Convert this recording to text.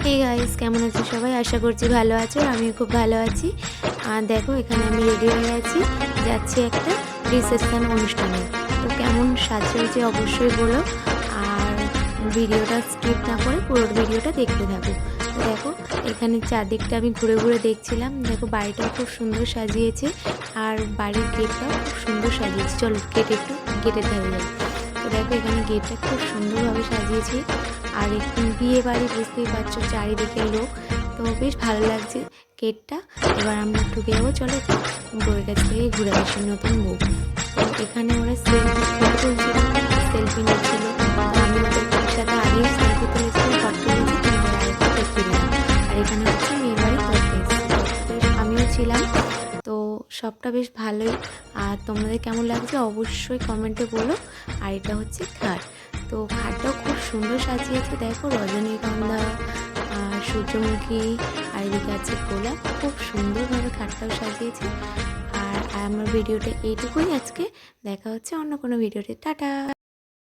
Hey guys, কেমন আছো সবাই? আশা করছি ভালো আছো। আমিও খুব ভালো আছি। আর দেখো, এখানে আমি রেডি হয়ে আছি, যাচ্ছি একটা রিসেপশন অনুষ্ঠানে। তো কেমন সাজিয়েছে অবশ্যই বলো, আর ভিডিওটা স্কিপ না করে পুরো ভিডিওটা দেখতে থাকো। তো দেখো, এখানে চারদিকটা আমি ঘুরে ঘুরে দেখছিলাম। দেখো, বাড়িটাও খুব সুন্দর সাজিয়েছে, আর বাড়ির গেটটাও খুব সুন্দর সাজিয়েছে। চলো গেটের ধারে যাই। তো দেখো, এখানে গেটটা খুব সুন্দরভাবে সাজিয়েছে। আর একটু বিয়ে বাড়ি, বুঝতেই পারছো চারিদিকে লোক। তো বেশ ভালো লাগছে গেটটা। এবার আমরা ঢুকে যাবো। চলো বউয়ের কাছ থেকে ঘুরে আসি, নতুন বউ। তো এখানে ওরা সেলফি ফটো তুলছিল, সেলফি নিচ্ছিল। আমি ওদের সাথে আগেই সেলফি তুলেছিলাম, ফটো তুলেছি, তোমাদের আরেকটা দেখিয়ে দিলাম। আর এখানে হচ্ছে মেয়ের বাড়ি করতে এসেছি, আমিও ছিলাম। তো সবটা বেশ ভালোই। আর তোমাদের কেমন লাগছে অবশ্যই কমেন্টে বলো। আর এটা হচ্ছে খাট। তো খাটটাও খুব সুন্দর সাজিয়েছে। দেখো, রজনীগন্ধা, সূর্যমুখী, আর এদিকে আছে গোলাপ। খুব সুন্দরভাবে খাটটাও সাজিয়েছে। আর আমার ভিডিওটা এইটুকুই আজকে। দেখা হচ্ছে অন্য কোনো ভিডিওতে। টাটা।